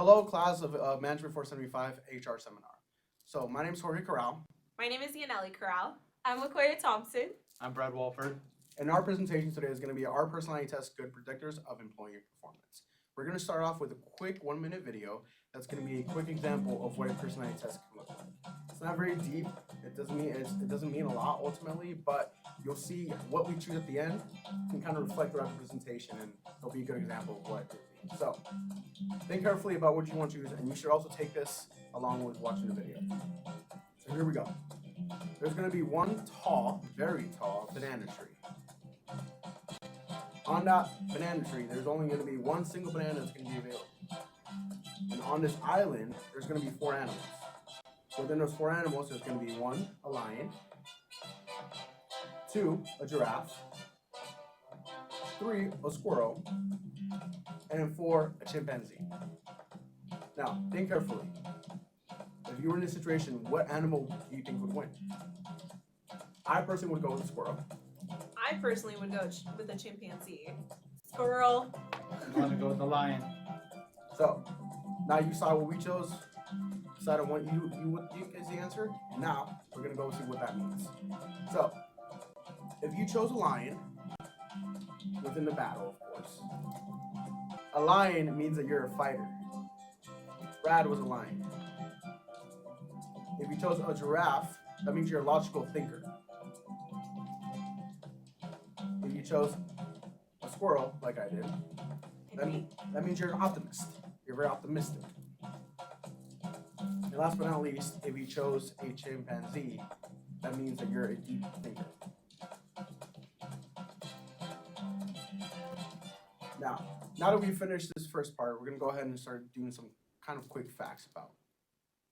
Hello, class of Management 475 HR seminar. So my name is Jorge Corral. My name is Yaneli Corral. I'm LaQuaya Thompson. I'm Brad Walford. And our presentation today is going to be our personality test good predictors of employee performance. We're going to start off with a quick 1-minute video that's going to be a quick example of what a personality test can look like. It's not very deep. It doesn't mean a lot ultimately, but you'll see what we choose at the end can kind of reflect throughout the presentation, and it'll be a good example of what it means. So think carefully about what you want to choose, and you should also take this along with watching the video. So here we go. There's going to be one tall, very tall banana tree. On that banana tree, there's only going to be one single banana that's going to be available. And on this island, there's going to be 4 animals. Within those 4 animals, there's going to be 1, a lion, 2, a giraffe, 3, a squirrel, and then 4, a chimpanzee. Now, think carefully. If you were in this situation, what animal do you think would win? I personally would go with the squirrel. I personally would go with a chimpanzee. Squirrel. I'm going to go with the lion. So, now you saw what we chose, decided what you is the answer. Now, we're going to go see what that means. So, if you chose a lion, within the battle, of course, a lion means that you're a fighter. Brad was a lion. If you chose a giraffe, that means you're a logical thinker. If you chose a squirrel, like I did, that means you're an optimist. You're very optimistic. And last but not least, if you chose a chimpanzee, that means that you're a deep thinker. Now that we've finished this first part, we're going to go ahead and start doing some kind of quick facts about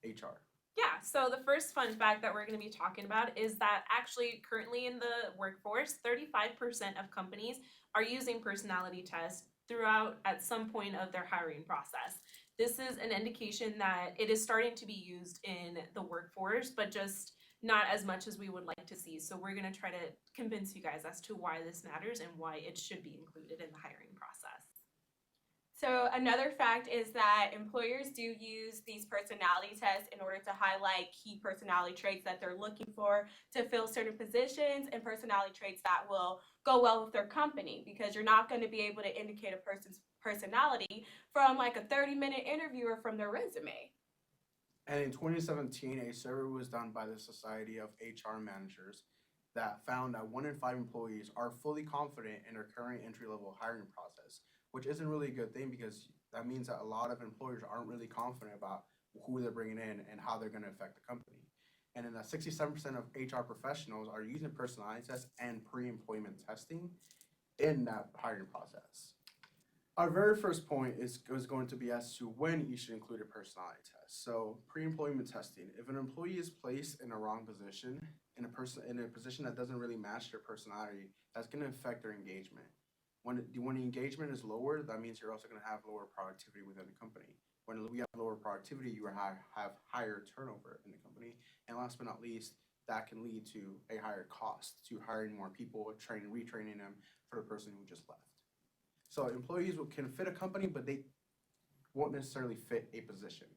HR. Yeah, so the first fun fact that we're going to be talking about is that actually currently in the workforce, 35% of companies are using personality tests throughout at some point of their hiring process. This is an indication that it is starting to be used in the workforce, but just not as much as we would like to see. So we're going to try to convince you guys as to why this matters and why it should be included in the hiring process. So another fact is that employers do use these personality tests in order to highlight key personality traits that they're looking for to fill certain positions and personality traits that will go well with their company, because you're not going to be able to indicate a person's personality from like a 30-minute interview or from their resume. And in 2017, a survey was done by the Society of HR Managers that found that 1 in 5 employees are fully confident in their current entry-level hiring process, which isn't really a good thing because that means that a lot of employers aren't really confident about who they're bringing in and how they're going to affect the company. And then 67% of HR professionals are using personality tests and pre-employment testing in that hiring process. Our very first point is going to be as to when you should include a personality test. So pre-employment testing. If an employee is placed in a wrong position, in a position that doesn't really match their personality, that's going to affect their engagement. When the engagement is lower, that means you're also going to have lower productivity within the company. When we have lower productivity, you have higher turnover in the company. And last but not least, that can lead to a higher cost to hiring more people, retraining them for the person who just left. So employees can fit a company, but they won't necessarily fit a position.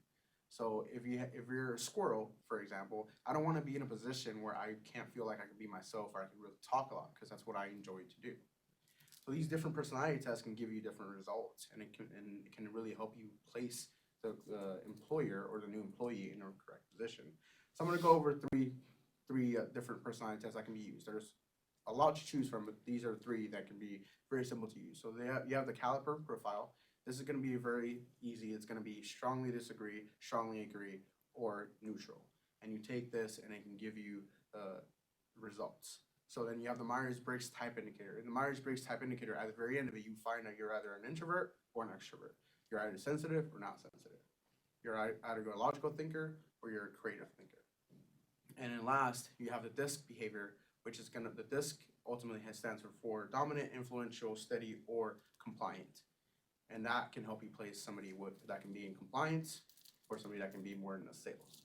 So if you're a squirrel, for example, I don't want to be in a position where I can't feel like I can be myself or I can really talk a lot, because that's what I enjoy to do. So these different personality tests can give you different results, and it can really help you place the employer or the new employee in the correct position. So I'm going to go over three different personality tests that can be used. There's a lot to choose from, but these are 3 that can be very simple to use. So you have the caliper profile. This is going to be very easy. It's going to be strongly disagree, strongly agree, or neutral. And you take this and it can give you results. So then you have the Myers-Briggs type indicator. In the Myers-Briggs type indicator, at the very end of it, you find that you're either an introvert or an extrovert. You're either sensitive or not sensitive. You're either a logical thinker or you're a creative thinker. And then last, you have the DISC behavior, which is the DISC ultimately stands for dominant, influential, steady, or compliant. And that can help you place somebody that can be in compliance or somebody that can be more in the sales.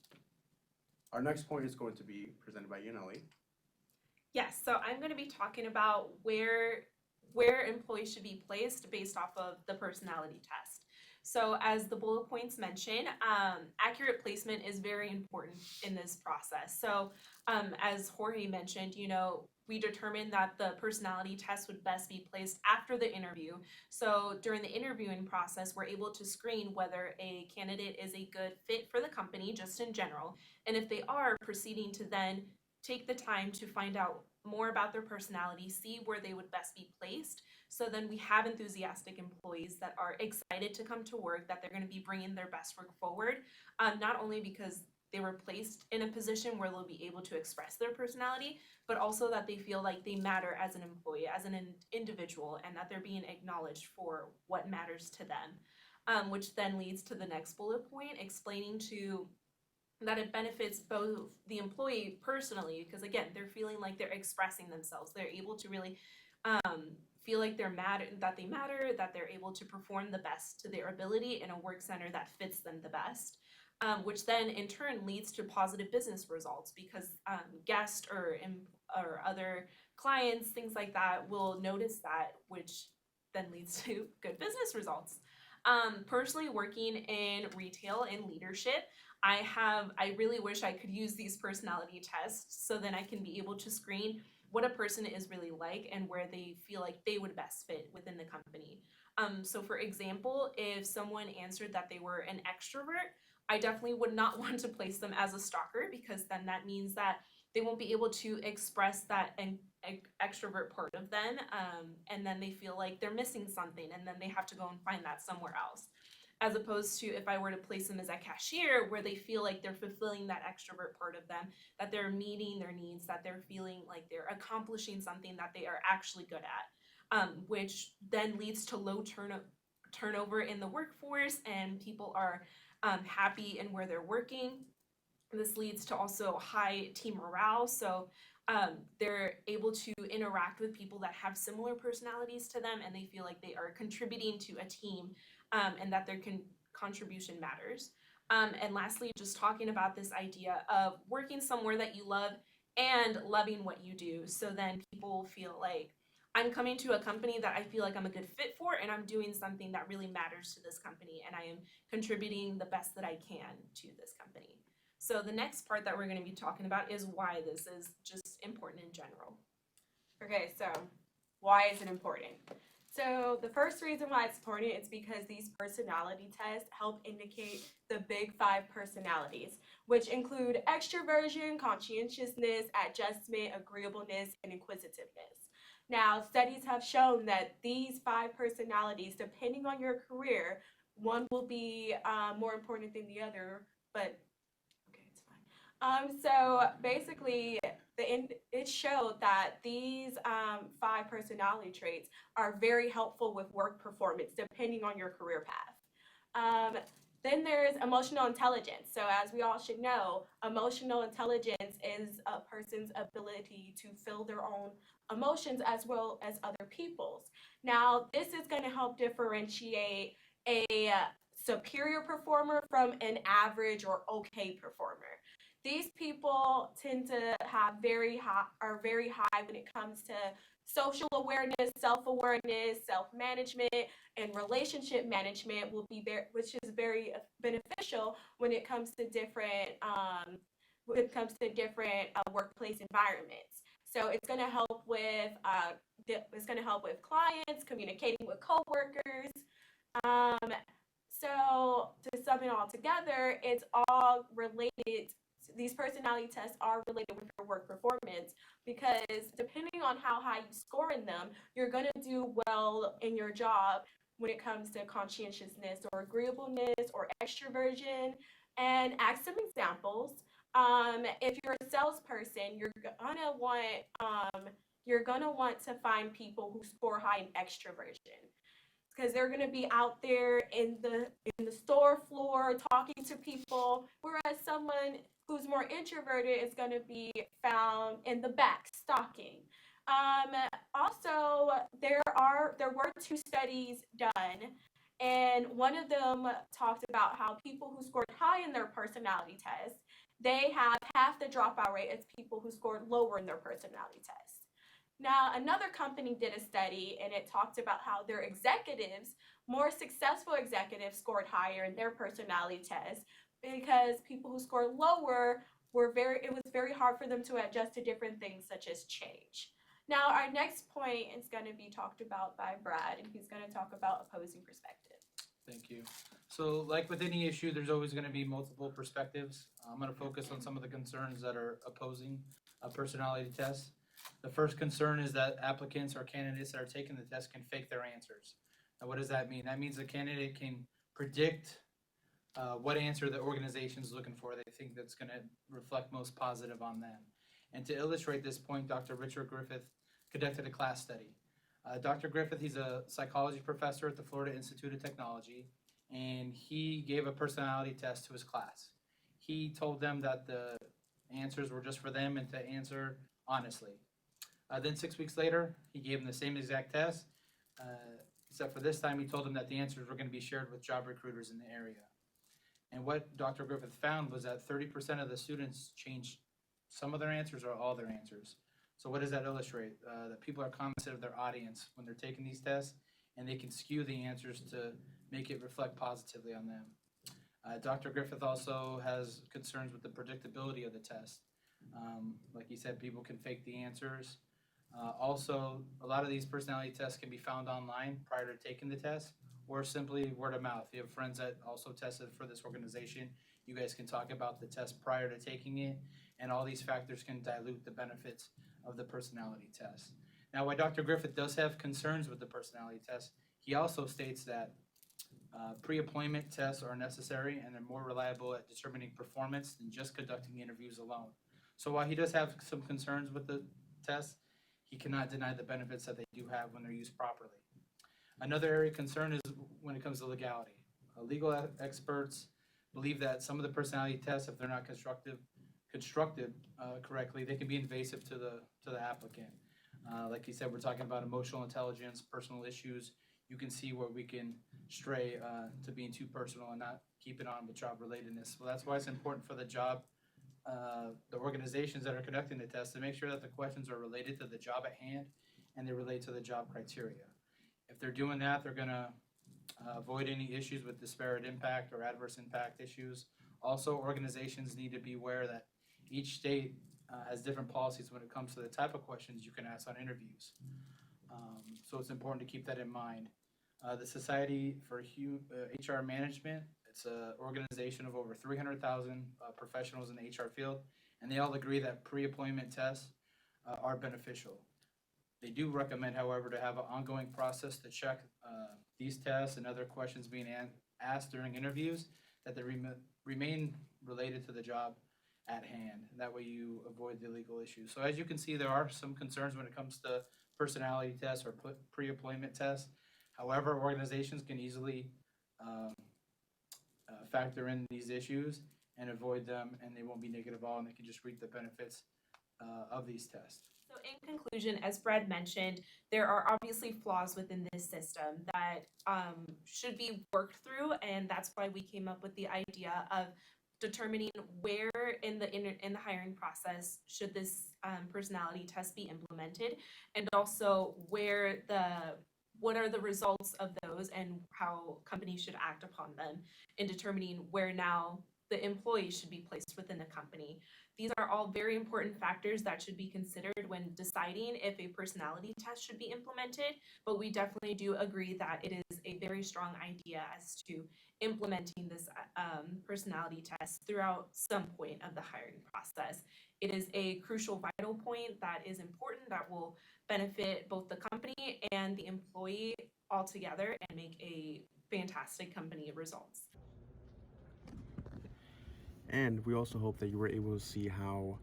Our next point is going to be presented by Yaneli. Yes, so I'm going to be talking about where employees should be placed based off of the personality test. So as the bullet points mention, accurate placement is very important in this process. So as Jorge mentioned, we determined that the personality test would best be placed after the interview. So during the interviewing process, we're able to screen whether a candidate is a good fit for the company, just in general. And if they are, proceeding to then take the time to find out more about their personality, see where they would best be placed. So then we have enthusiastic employees that are excited to come to work, that they're going to be bringing their best work forward, not only because they were placed in a position where they'll be able to express their personality, but also that they feel like they matter as an employee, as an individual, and that they're being acknowledged for what matters to them, which then leads to the next bullet point, explaining that it benefits both the employee personally, because again, they're feeling like they're expressing themselves. They're able to really feel like that they matter, that they're able to perform the best to their ability in a work center that fits them the best. Which then in turn leads to positive business results, because guests or other clients, things like that, will notice that, which then leads to good business results. Personally, working in retail and leadership, I really wish I could use these personality tests so then I can be able to screen what a person is really like and where they feel like they would best fit within the company. So for example, if someone answered that they were an extrovert, I definitely would not want to place them as a stalker, because then that means that they won't be able to express that extrovert part of them, and then they feel like they're missing something, and then they have to go and find that somewhere else. As opposed to if I were to place them as a cashier, where they feel like they're fulfilling that extrovert part of them, that they're meeting their needs, that they're feeling like they're accomplishing something that they are actually good at, which then leads to low turnover in the workforce, and people are happy in where they're working. This leads to also high team morale, so they're able to interact with people that have similar personalities to them, and they feel like they are contributing to a team, and that their contribution matters. And lastly, just talking about this idea of working somewhere that you love and loving what you do, so then people feel like I'm coming to a company that I feel like I'm a good fit for, and I'm doing something that really matters to this company, and I am contributing the best that I can to this company. So the next part that we're going to be talking about is why this is just important in general. Okay, so why is it important? So the first reason why it's important is because these personality tests help indicate the big 5 personalities, which include extroversion, conscientiousness, adjustment, agreeableness, and inquisitiveness. Now, studies have shown that these 5 personalities, depending on your career, one will be more important than the other, but okay, it's fine. So basically, it showed that these 5 personality traits are very helpful with work performance, depending on your career path. Then there's emotional intelligence. So as we all should know, emotional intelligence is a person's ability to feel their own emotions as well as other people's. Now, this is going to help differentiate a superior performer from an average or okay performer. These people tend to have are very high when it comes to social awareness, self-awareness, self-management, and relationship management which is very beneficial when it comes to different workplace environments. So it's going to help with clients, communicating with coworkers. So to sum it all together, it's all related. These personality tests are related with your work performance, because depending on how high you score in them, you're going to do well in your job when it comes to conscientiousness or agreeableness or extroversion. And ask some examples. If you're a salesperson, you're gonna want to find people who score high in extroversion, because they're going to be out there in the store floor talking to people, whereas someone who's more introverted is going to be found in the back stalking. Also, there were 2 studies done, and one of them talked about how people who scored high in their personality test, they have half the dropout rate as people who scored lower in their personality test. Now, another company did a study, and it talked about how their executives more successful executives scored higher in their personality test because people who scored lower it was very hard for them to adjust to different things such as change. Now, our next point is going to be talked about by Brad, and he's going to talk about opposing perspective. Thank you. So like with any issue, there's always going to be multiple perspectives. I'm going to focus on some of the concerns that are opposing a personality test. The first concern is that applicants or candidates that are taking the test can fake their answers. Now, what does that mean? That means a candidate can predict what answer the organization is looking for. They think that's going to reflect most positive on them. And to illustrate this point, Dr. Richard Griffith conducted a class study. Dr. Griffith, he's a psychology professor at the Florida Institute of Technology, and he gave a personality test to his class. He told them that the answers were just for them and to answer honestly. Then 6 weeks later, he gave them the same exact test, except for this time he told them that the answers were going to be shared with job recruiters in the area. And what Dr. Griffith found was that 30% of the students changed some of their answers or all their answers. So what does that illustrate? That people are cognizant of their audience when they're taking these tests, and they can skew the answers to make it reflect positively on them. Dr. Griffith also has concerns with the predictability of the test. Like he said, people can fake the answers. Also, a lot of these personality tests can be found online prior to taking the test, or simply word of mouth. If you have friends that also tested for this organization, you guys can talk about the test prior to taking it, and all these factors can dilute the benefits of the personality test. Now, while Dr. Griffith does have concerns with the personality test, he also states that pre-appointment tests are necessary and they're more reliable at determining performance than just conducting interviews alone. So while he does have some concerns with the test, he cannot deny the benefits that they do have when they're used properly. Another area of concern is when it comes to legality. Legal experts believe that some of the personality tests, if they're not constructed correctly, they can be invasive to the applicant. Like he said, we're talking about emotional intelligence, personal issues. You can see where we can stray to being too personal and not keep it on with job relatedness. So that's why it's important for the organizations that are conducting the test to make sure that the questions are related to the job at hand and they relate to the job criteria. If they're doing that, they're going to avoid any issues with disparate impact or adverse impact issues. Also, organizations need to be aware that each state has different policies when it comes to the type of questions you can ask on interviews. So it's important to keep that in mind. The Society for HR Management, it's an organization of over 300,000 professionals in the HR field, and they all agree that pre-appointment tests are beneficial. They do recommend, however, to have an ongoing process to check these tests and other questions being asked during interviews, that they remain related to the job at hand. That way you avoid the legal issues. So as you can see, there are some concerns when it comes to personality tests or pre-appointment tests. However, organizations can easily factor in these issues and avoid them, and they won't be negative at all, and they can just reap the benefits of these tests. So in conclusion, as Brad mentioned, there are obviously flaws within this system that should be worked through, and that's why we came up with the idea of determining where in the hiring process should this personality test be implemented, and also what are the results of those and how companies should act upon them in determining where now the employee should be placed within the company. These are all very important factors that should be considered when deciding if a personality test should be implemented, but we definitely do agree that it is a very strong idea as to implementing this personality test throughout some point of the hiring process. It is a crucial, vital point that is important, that will benefit both the company and the employee altogether and make a fantastic company results. And we also hope that you were able to see how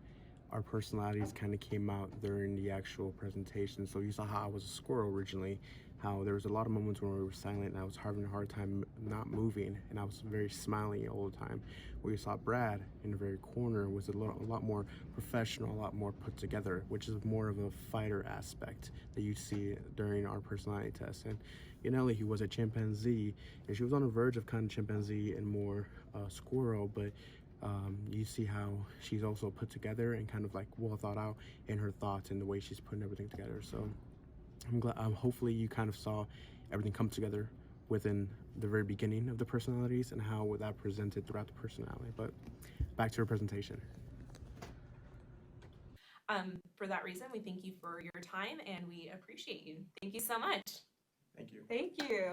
our personalities kind of came out during the actual presentation. So you saw how I was a squirrel originally, how there was a lot of moments when we were silent and I was having a hard time not moving, and I was very smiling all the time. Where you saw Brad in the very corner was a lot more professional, a lot more put together, which is more of a fighter aspect that you see during our personality test. And Yaneli, he was a chimpanzee, and she was on the verge of kind of chimpanzee and more squirrel, but you see how she's also put together and kind of like well thought out in her thoughts and the way she's putting everything together. So I'm glad, hopefully you kind of saw everything come together within the very beginning of the personalities and how that presented throughout the personality. But back to your presentation. For that reason, we thank you for your time and we appreciate you. Thank you so much. Thank you. Thank you.